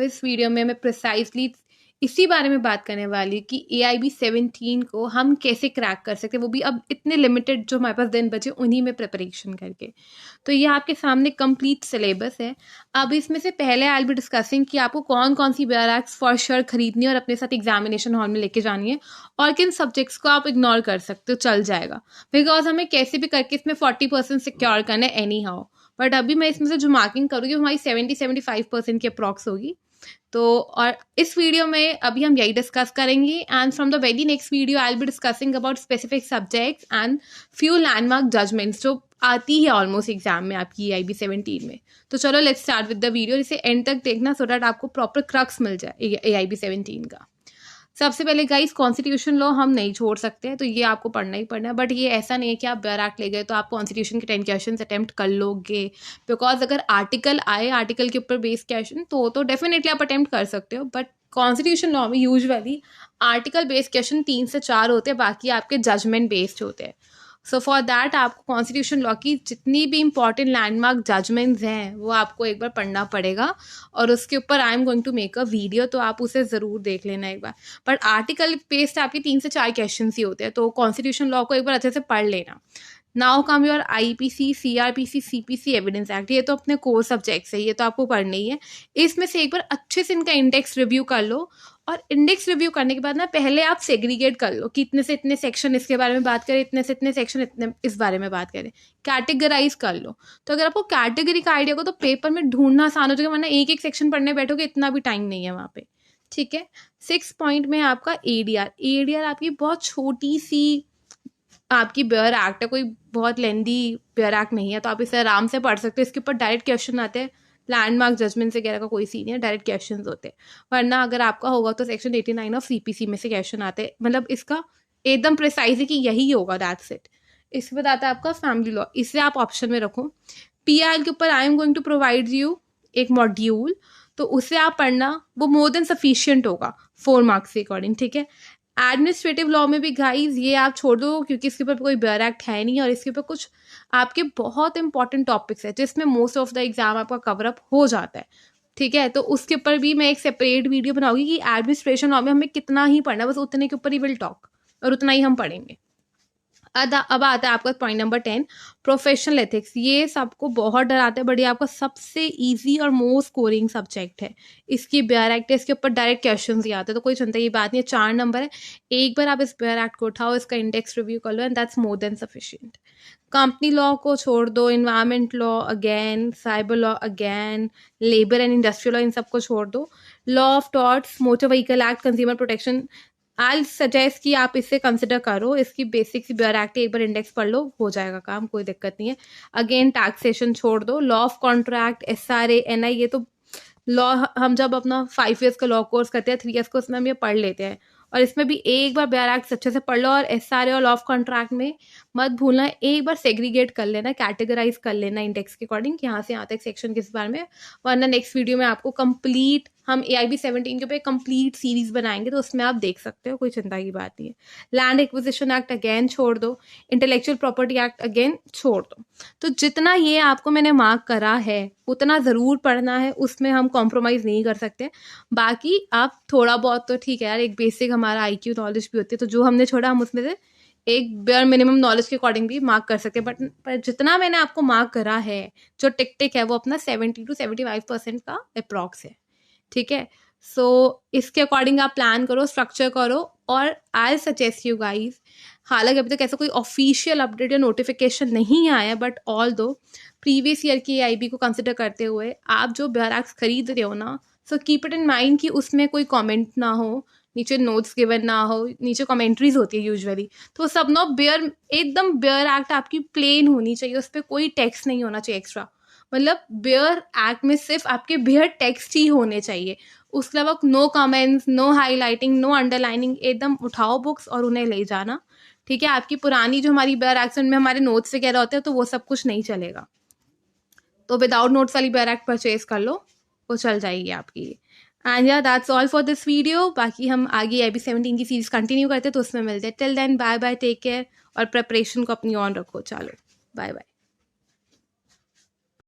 इस वीडियो में मैं प्रिसाइसली इसी बारे में बात करने वाली कि AIB 17 को हम कैसे क्रैक कर सकते हैं, वो भी अब इतने लिमिटेड जो हमारे पास दिन बचे उन्हीं में प्रिपरेशन करके। तो ये आपके सामने कंप्लीट सिलेबस है। अब इसमें से पहले आई विल बी डिस्कसिंग कि आपको कौन कौन सी BRACs फॉर श्योर खरीदनी है और अपने साथ एग्जामिनेशन हॉल में लेके जानी है, और किन सब्जेक्ट्स को आप इग्नोर कर सकते हो, चल जाएगा, बिकॉज हमें कैसे भी करके इसमें 40% सिक्योर करना है एनी हाउ। बट अभी मैं इसमें से जो मार्किंग करूँगी हमारी 70-75% की अप्रॉक्स होगी। तो और इस वीडियो में अभी हम यही डिस्कस करेंगे, and from the very next video I will be discussing about specific subjects and few landmark judgments जो आती है ऑलमोस्ट एग्जाम में आपकी AIB 17 में। तो चलो let's start with the video, इसे एंड तक देखना सो दैट आपको प्रॉपर क्रक्स मिल जाए AIB 17 का। सबसे पहले गाइस कॉन्स्टिट्यूशन लॉ हम नहीं छोड़ सकते हैं, तो ये आपको पढ़ना ही पढ़ना है। बट ये ऐसा नहीं है कि आप BRAC ले गए तो आप कॉन्स्टिट्यूशन के 10 क्वेश्चन अटेम्प्ट कर लोगे, बिकॉज अगर आर्टिकल आए, आर्टिकल के ऊपर बेस्ड क्वेश्चन तो डेफिनेटली आप अटेम्प्ट कर सकते हो। बट कॉन्स्टिट्यूशन लॉ में यूजुअली आर्टिकल बेस्ड क्वेश्चन 3 से 4 होते हैं, बाकी आपके जजमेंट बेस्ड होते हैं। सो फॉर दैट आपको कॉन्स्टिट्यूशन लॉ की जितनी भी इंपॉर्टेंट लैंडमार्क जजमेंट्स हैं वो आपको एक बार पढ़ना पड़ेगा, और उसके ऊपर I am going to make a video, तो आप उसे ज़रूर देख लेना एक बार। बट आर्टिकल बेस्ड आपके 3 से 4 क्वेश्चन ही होते हैं, तो कॉन्स्टिट्यूशन लॉ को एक बार अच्छे से पढ़ लेना। Now come your IPC, CRPC, CPC, evidence act, ये तो अपने कोर सब्जेक्ट्स है, ये तो आपको पढ़ना ही है। इसमें से एक बार अच्छे से इनका इंडेक्स रिव्यू कर लो, और इंडेक्स रिव्यू करने के बाद ना पहले आप सेग्रीगेट कर लो कि इतने से इतने सेक्शन इसके बारे में बात करें, इतने से इतने सेक्शन इतने इस बारे में बात करें, कैटेगराइज कर लो। तो अगर आपको कैटेगरी का आइडिया हो तो पेपर में ढूंढना आसान हो जाएगा, वरना एक एक सेक्शन पढ़ने बैठोगे इतना भी टाइम नहीं है वहाँ पे। ठीक है, 6 पॉइंट में आपका ADR आपकी बहुत छोटी सी आपकी BRAC है, कोई बहुत लेंदी BRAC नहीं है, तो आप इसे आराम से पढ़ सकते हो। इसके ऊपर डायरेक्ट क्वेश्चन आते हैं, लैंडमार्क जजमेंट वगैरह का कोई सीन नहीं है, डायरेक्ट क्वेश्चंस होते हैं। वरना अगर आपका होगा तो सेक्शन 89 ऑफ CPC में से क्वेश्चन आते हैं, मतलब इसका एकदम प्रिसाइज है कि यही होगा, दैट्स इट। इसके बाद आता है आपका फैमिली लॉ, इसे आप ऑप्शन में रखो। PIL के ऊपर I am going to provide you एक मॉड्यूल, तो उसे आप पढ़ना, वो मोर देन सफिशियंट होगा 4 मार्क्स के अकॉर्डिंग। ठीक है, एडमिनिस्ट्रेटिव लॉ में भी गाइज ये आप छोड़ दो, क्योंकि इसके ऊपर कोई BRAC है नहीं, और इसके ऊपर कुछ आपके बहुत इंपॉर्टेंट टॉपिक्स है जिसमें मोस्ट ऑफ द एग्जाम आपका कवर अप हो जाता है। ठीक है, तो उसके ऊपर भी मैं एक सेपरेट वीडियो बनाऊंगी कि एडमिनिस्ट्रेशन लॉ में हमें कितना ही पढ़ना है, बस उतने के ऊपर ही विल टॉक, और उतना ही हम पढ़ेंगे। अब आता है आपका पॉइंट नंबर 10, प्रोफेशनल एथिक्स। ये सबको बहुत डराते हैं, बट ये आपका सबसे इजी और मोस्ट स्कोरिंग सब्जेक्ट है। इसकी BRAC टेस्ट के ऊपर डायरेक्ट क्वेश्चन ही आते हैं, तो कोई चिंता की बात नहीं है। 4 नंबर है, एक बार आप इस BRAC को उठाओ, इसका इंडेक्स रिव्यू कर लो, and that's more than sufficient. Company law को छोड़ दो, environment law again, cyber law again, labour and industrial law, इन सबको छोड़ दो। Law of torts, motor vehicle act, consumer protection, I suggest कि आप इसे कंसिडर करो। इसकी बेसिक सी BRAC एक बार इंडेक्स पढ़ लो, हो जाएगा काम, कोई दिक्कत नहीं है। अगेन टैक्सेशन छोड़ दो, law of contract, SRA, NI, ये तो लॉ हम जब अपना 5 ईयर्स का लॉ कोर्स करते हैं, 3 ईयर्स को उसमें हम ये पढ़ लेते हैं, और इसमें भी एक बार BRAC अच्छे से पढ़ लो। और SRA और लॉ ऑफ कॉन्ट्रैक्ट में मत भूलना, एक बार सेग्रीगेट कर लेना, कैटेगराइज कर लेना इंडेक्स के अकॉर्डिंग, यहाँ से यहाँ तक सेक्शन किस बारे में। वरना नेक्स्ट वीडियो में आपको कंप्लीट हम AIB 17 के ऊपर कंप्लीट सीरीज बनाएंगे, तो उसमें आप देख सकते हो, कोई चिंता की बात नहीं है। लैंड एक्विजिशन एक्ट अगेन छोड़ दो, इंटेलेक्चुअल प्रॉपर्टी एक्ट अगेन छोड़ दो। तो जितना ये आपको मैंने मार्क करा है उतना ज़रूर पढ़ना है, उसमें हम कॉम्प्रोमाइज़ नहीं कर सकते। बाकी आप थोड़ा बहुत तो ठीक है यार, एक बेसिक हमारा IQ नॉलेज भी होती है, तो जो हमने छोड़ा हम उसमें से एक बेयर मिनिमम नॉलेज के अकॉर्डिंग भी मार्क कर सकते हैं। बट पर जितना मैंने आपको मार्क करा है, जो टिक है, वो अपना 70-75% का अप्रॉक्स है। ठीक है, सो इसके अकॉर्डिंग आप प्लान करो, स्ट्रक्चर करो, और आई सजेस्ट यू गाइज, हालांकि अभी तक ऐसा कोई ऑफिशियल अपडेट या नोटिफिकेशन नहीं आया, बट ऑल दो प्रीवियस ईयर की AIB को कंसिडर करते हुए आप जो BRAC खरीद रहे हो ना, so keep it in mind कि उसमें कोई कमेंट ना हो, नीचे नोट्स गिवन ना हो, नीचे कमेंट्रीज होती है यूजुअली, तो सब ना एकदम BRAC आपकी प्लेन होनी चाहिए, उस पर कोई टेक्स्ट नहीं होना चाहिए एक्स्ट्रा। मतलब BRAC में सिर्फ आपके bare टेक्स्ट ही होने चाहिए, उसके अलावा no comments, no highlighting, no underlining. एकदम उठाओ बुक्स और उन्हें ले जाना। ठीक है, आपकी पुरानी जो हमारी BRAC में हमारे नोट्स वगैरह होते हैं, तो वो सब कुछ नहीं चलेगा, तो विदाउट नोट्स वाली BRAC परचेज कर लो, वो चल जाएगी आपकी। एंड या that's all for this video. बाकी हम आगे AIB 17 की सीरीज कंटिन्यू करते हैं, तो उसमें मिलते हैं। Till then bye bye, take care, और प्रिपरेशन को अपनी ऑन रखो। चलो बाय बाय।